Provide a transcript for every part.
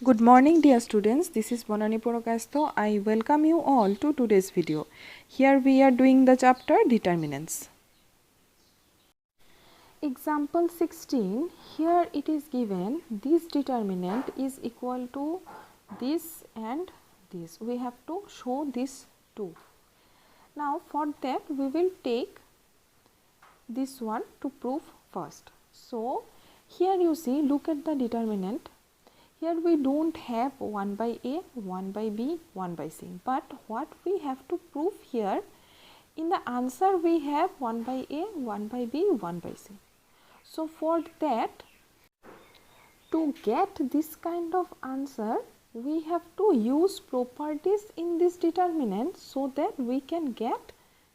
Good morning dear students, this is Bonani Porokasto. I welcome you all to today's video. Here we are doing the chapter determinants. Example 16, here it is given this determinant is equal to this and this. We have to show this two. Now for that we will take this one to prove first. So here you see, look at the determinant. Here we do not have 1 by A, 1 by B, 1 by C, but what we have to prove here, in the answer we have 1 by A, 1 by B, 1 by C. So for that, to get this kind of answer, we have to use properties in this determinant so that we can get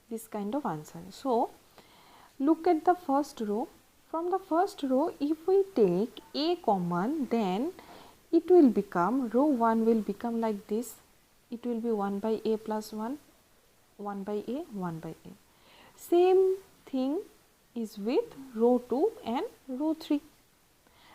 this kind of answer. So look at the first row. From the first row, if we take A common, then it will become, row 1 will become like this. It will be 1 by A plus 1, 1 by A, 1 by A. Same thing is with row 2 and row 3.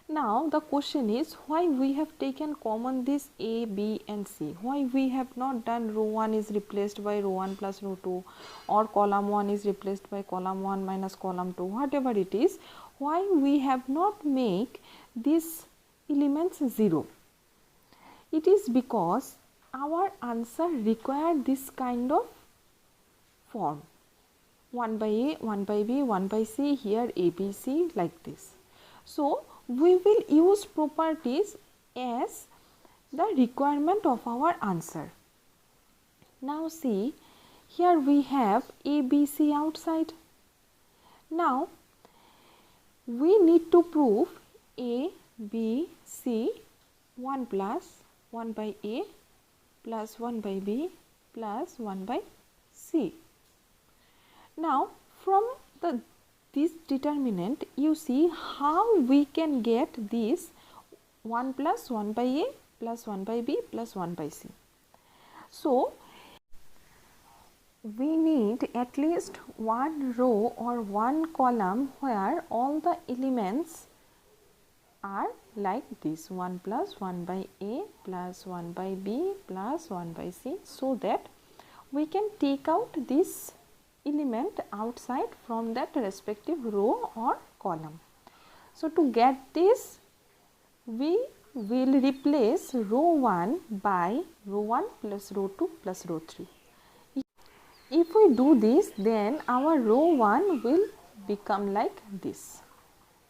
Now the question is, why we have taken common this A, B and C? Why we have not done row 1 is replaced by row 1 plus row 2, or column 1 is replaced by column 1 minus column 2, whatever it is. Why we have not make this elements 0? It is because our answer require this kind of form, 1 by A, 1 by B, 1 by C, here A, B, C, like this. So we will use properties as the requirement of our answer. Now see, here we have A, B, C outside. Now we need to prove A, B, C, 1 plus 1 by A plus 1 by B plus 1 by C. Now from this determinant, you see how we can get this 1 plus 1 by A plus 1 by B plus 1 by C. So we need at least one row or one column where all the elements are like this, 1 plus 1 by A plus 1 by B plus 1 by C, so that we can take out this element outside from that respective row or column. So to get this, we will replace row 1 by row 1 plus row 2 plus row 3. If we do this, then our row 1 will become like this.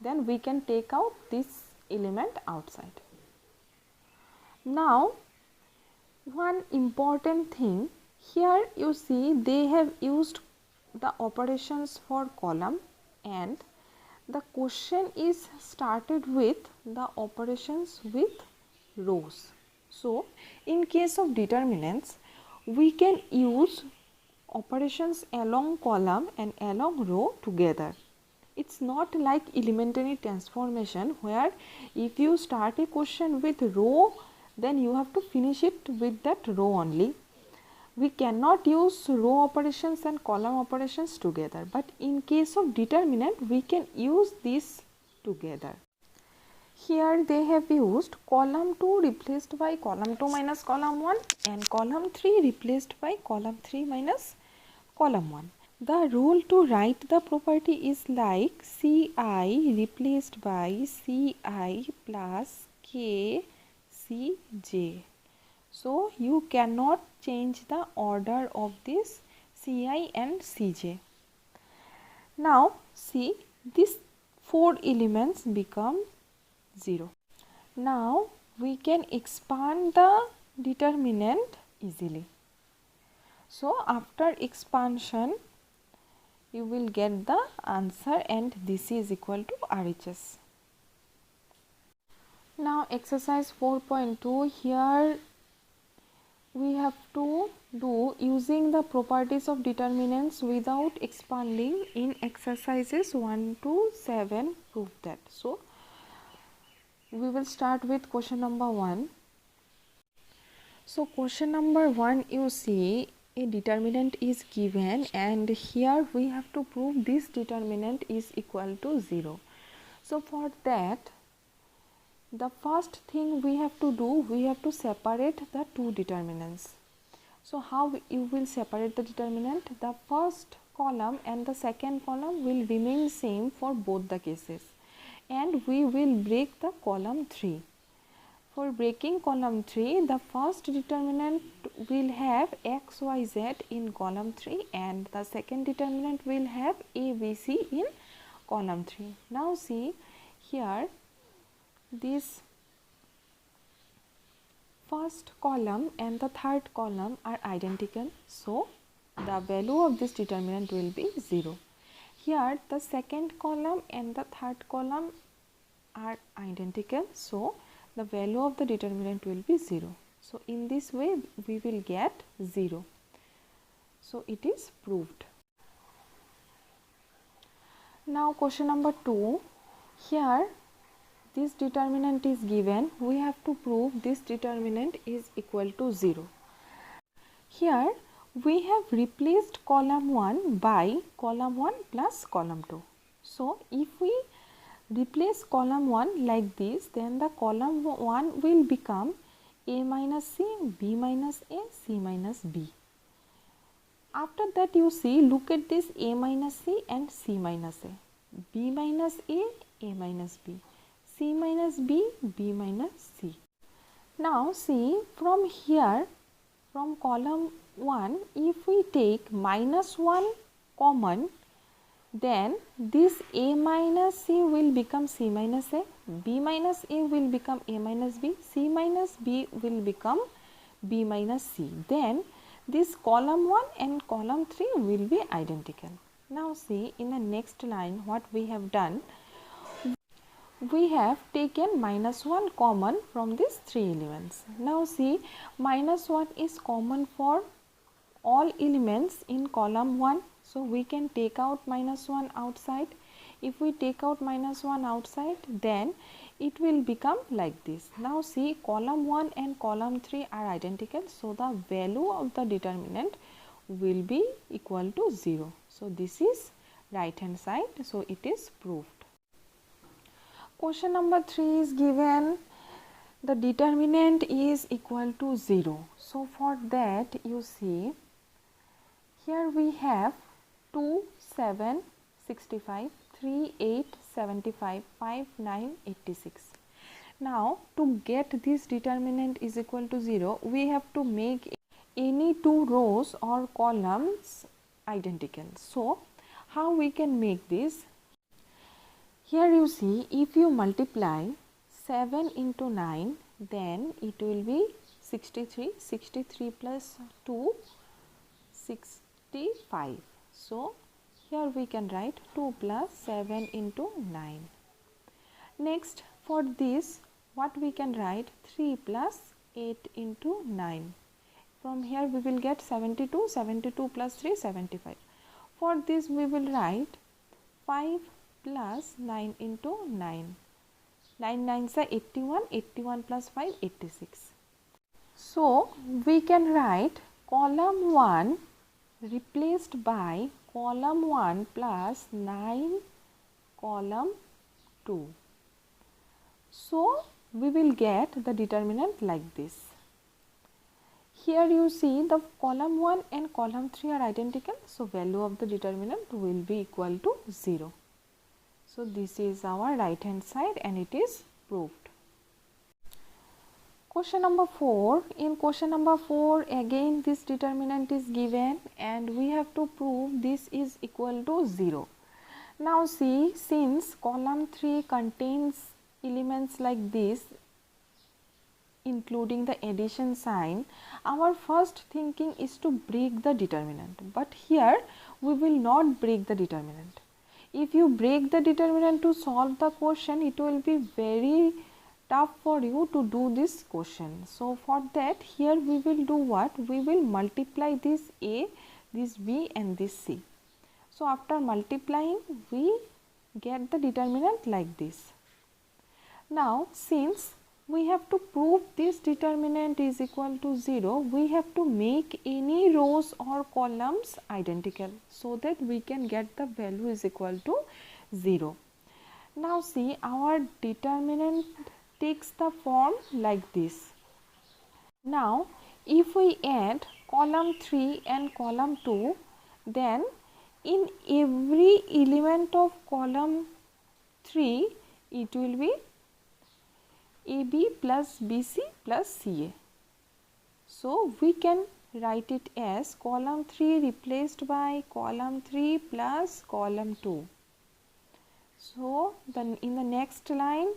Then we can take out this element outside. Now one important thing, here you see they have used the operations for column and the question is started with the operations with rows. So in case of determinants, we can use operations along column and along row together. It's not like elementary transformation where if you start a question with row, then you have to finish it with that row only. We cannot use row operations and column operations together, but in case of determinant, we can use these together. Here they have used column 2 replaced by column 2 minus column 1 and column 3 replaced by column 3 minus column 1. The rule to write the property is like Ci replaced by Ci plus K Cj. So you cannot change the order of this Ci and Cj. Now see, these 4 elements become 0. Now we can expand the determinant easily. So after expansion, you will get the answer and this is equal to RHS. Now exercise 4.2, here we have to do using the properties of determinants without expanding in exercises 1 to 7, prove that. So we will start with question number 1. So question number 1, you see a determinant is given and here we have to prove this determinant is equal to 0. So for that the first thing we have to do, we have to separate the two determinants. So how you will separate the determinant? The first column and the second column will remain same for both the cases, and we will break the column 3. For breaking column 3, the first determinant will have x, y, z in column 3 and the second determinant will have a, b, c in column 3. Now see here, this first column and the third column are identical, so the value of this determinant will be 0. Here the second column and the third column are identical, so the value of the determinant will be 0. So in this way we will get 0. So it is proved. Now question number 2. Here this determinant is given, we have to prove this determinant is equal to 0. Here we have replaced column 1 by column 1 plus column 2. So if we replace column 1 like this, then the column 1 will become a minus c, b minus a, c minus b. After that you see, look at this a minus c and c minus a, b minus a minus b, c minus b, b minus c. Now see, from here, from column 1, if we take minus 1 common, then this a minus c will become c minus a, b minus a will become a minus b, c minus b will become b minus c. Then this column 1 and column 3 will be identical. Now see, in the next line what we have done, we have taken minus 1 common from these 3 elements. Now see, minus 1 is common for all elements in column 1. So we can take out minus 1 outside. If we take out minus 1 outside, then it will become like this. Now see, column 1 and column 3 are identical. So the value of the determinant will be equal to 0. So this is right hand side. So it is proved. Question number 3 is given, the determinant is equal to 0. So for that you see, here we have 2, 7, 65, 3, 8, 75, 5, 9, 86. Now to get this determinant is equal to 0, we have to make any 2 rows or columns identical. So how we can make this? Here you see, if you multiply 7 into 9, then it will be 63, 63 plus 2, 65. So here we can write 2 plus 7 into 9. Next, for this, what we can write? 3 plus 8 into 9. From here we will get 72, 72 plus 3, 75. For this we will write 5 plus 9 into 9. 9 9s are 81, 81 plus 5, 86. So we can write column 1 replaced by column 1 plus 9 column 2. So we will get the determinant like this. Here you see, the column 1 and column 3 are identical. So value of the determinant will be equal to 0. So this is our right hand side and it is proved. Question number 4. In question number 4, again this determinant is given and we have to prove this is equal to 0. Now see, since column 3 contains elements like this, including the addition sign, our first thinking is to break the determinant. But here we will not break the determinant. If you break the determinant to solve the question, it will be very tough for you to do this question. So for that, here we will do what? We will multiply this A, this B and this C. So after multiplying, we get the determinant like this. Now since we have to prove this determinant is equal to 0, we have to make any rows or columns identical so that we can get the value is equal to 0. Now see, our determinant takes the form like this. Now if we add column 3 and column 2, then in every element of column 3 it will be AB plus BC plus CA. So we can write it as column 3 replaced by column 3 plus column 2. So then in the next line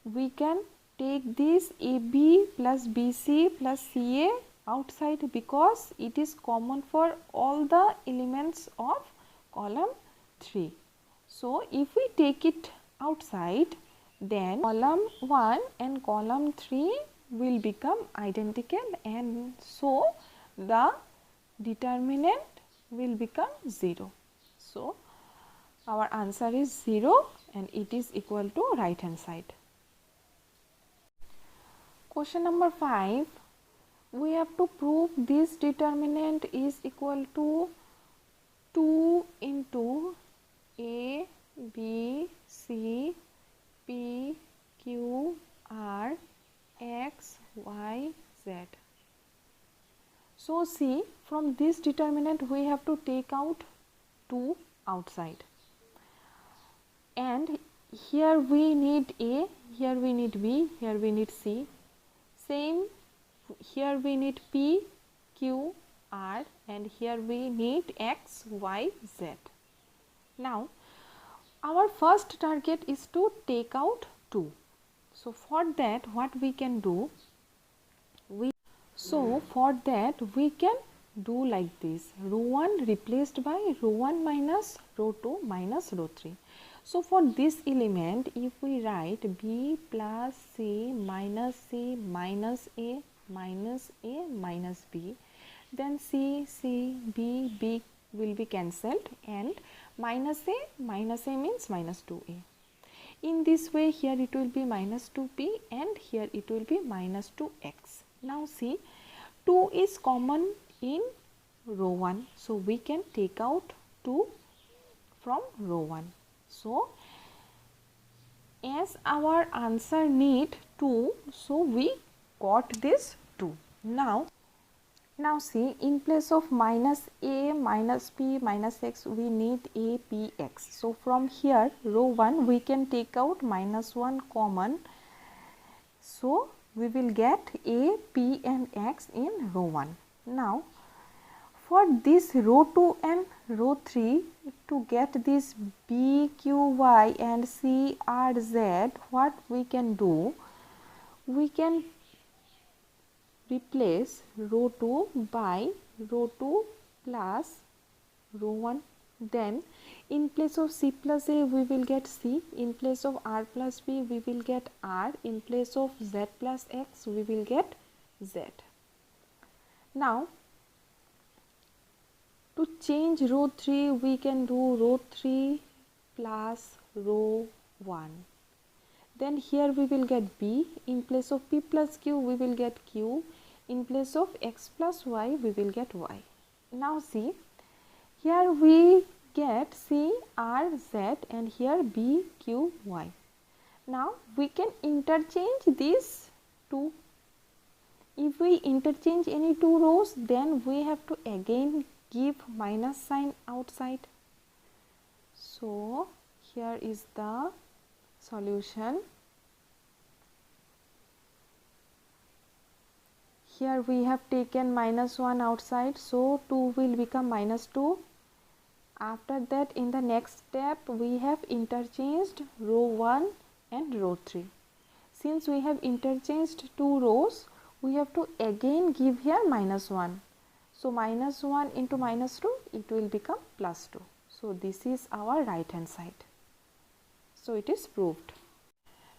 we can take this AB plus BC plus CA outside because it is common for all the elements of column 3. So if we take it outside, then column 1 and column 3 will become identical, and so the determinant will become 0. So our answer is 0 and it is equal to right hand side. Question number 5, we have to prove this determinant is equal to 2 into A, B, C, P, Q, R, X, Y, Z. So see, from this determinant we have to take out 2 outside, and here we need A, here we need B, here we need C. Same, here we need P, Q, R, and here we need X, Y, Z. Now our first target is to take out 2. So for that what we can do, we can do like this: row 1 replaced by row 1 minus row 2 minus row 3. So for this element, if we write B plus C minus A minus B, then C, B will be cancelled, and minus A means minus 2A. In this way, here it will be minus 2P and here it will be minus 2X. Now see, 2 is common in row 1, so we can take out 2 from row 1. So as our answer need 2, so we got this 2. Now see, in place of minus A, minus P, minus X, we need A, P, X. So from here row 1 we can take out minus 1 common. So we will get A, P and X in row 1. Now for this row 2 and row 3, to get this B, Q, Y and C, R, Z, what we can do? We can replace row 2 by row 2 plus row 1. Then in place of C plus A we will get C, in place of R plus B we will get R, in place of Z plus X we will get Z. Now to change row 3, we can do row 3 plus row 1. Then here we will get B, in place of P plus Q we will get Q, in place of X plus Y we will get Y. Now see, here we get C, R, Z and here B, Q, Y. Now we can interchange these two. If we interchange any two rows, then we have to again give minus sign outside. So here is the solution. Here we have taken minus 1 outside, so 2 will become minus 2. After that, in the next step we have interchanged row 1 and row 3. Since we have interchanged two rows, we have to again give here minus 1. So minus 1 into minus 2, it will become plus 2. So this is our right hand side. So it is proved.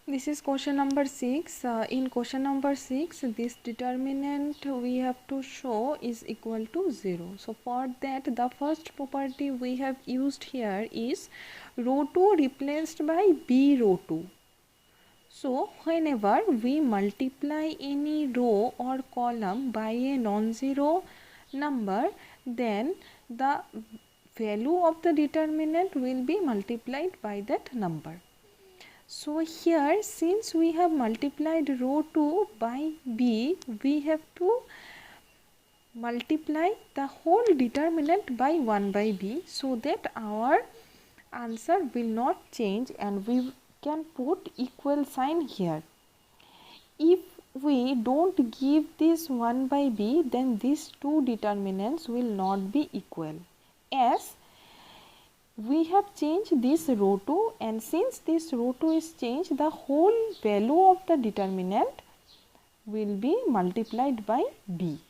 This is question number 6. In question number 6, this determinant we have to show is equal to 0. So for that, the first property we have used here is row 2 replaced by B row 2. So whenever we multiply any row or column by a non-zero number, then the value of the determinant will be multiplied by that number. So here, since we have multiplied row 2 by b, we have to multiply the whole determinant by 1 by b, so that our answer will not change and we can put equal sign here. If we don't give this 1 by b, then these two determinants will not be equal, as we have changed this row 2, and since this row 2 is changed, the whole value of the determinant will be multiplied by b.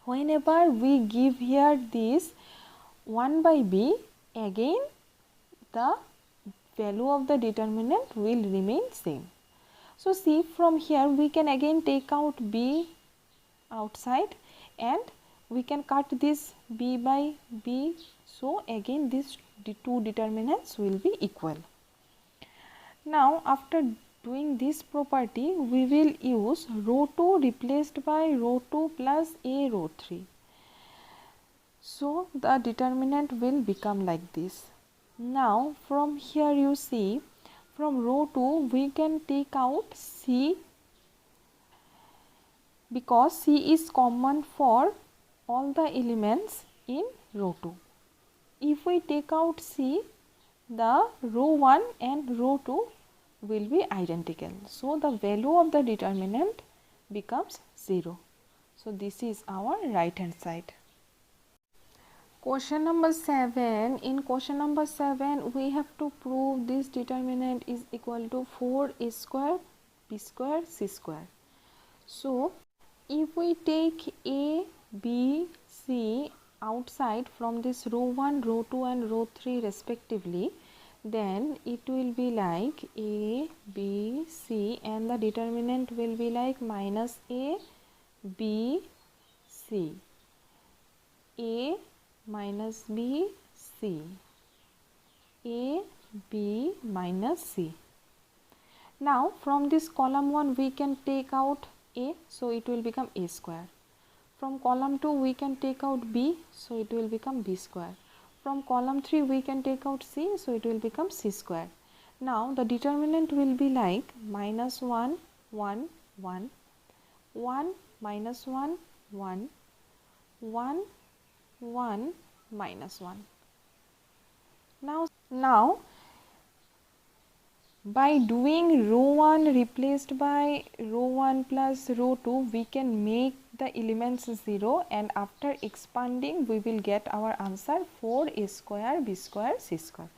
Whenever we give here this 1 by b, again the value of the determinant will remain same. So see, from here we can again take out b outside and we can cut this b by b. So again these two determinants will be equal. Now after doing this property, we will use row 2 replaced by row 2 plus a row 3. So the determinant will become like this. Now from here you see, from row 2 we can take out c, because c is common for all the elements in row 2. If we take out c, the row 1 and row 2 will be identical. So the value of the determinant becomes 0. So this is our right hand side. Question number 7. In question number 7, we have to prove this determinant is equal to 4a square, b square, c square. So if we take a, b, c outside from this row 1, row 2 and row 3 respectively, then it will be like a, b, c, and the determinant will be like minus a, b, c, a minus b, c, a, b minus c. Now from this column 1 we can take out a, so it will become a square. From column 2 we can take out b, so it will become b square. From column 3 we can take out c, so it will become c square. Now the determinant will be like minus 1, 1, 1, 1, minus 1, 1, 1, 1, minus 1. Now by doing row 1 replaced by row 1 plus row 2, we can make the elements 0, and after expanding we will get our answer 4a square, b square, c square.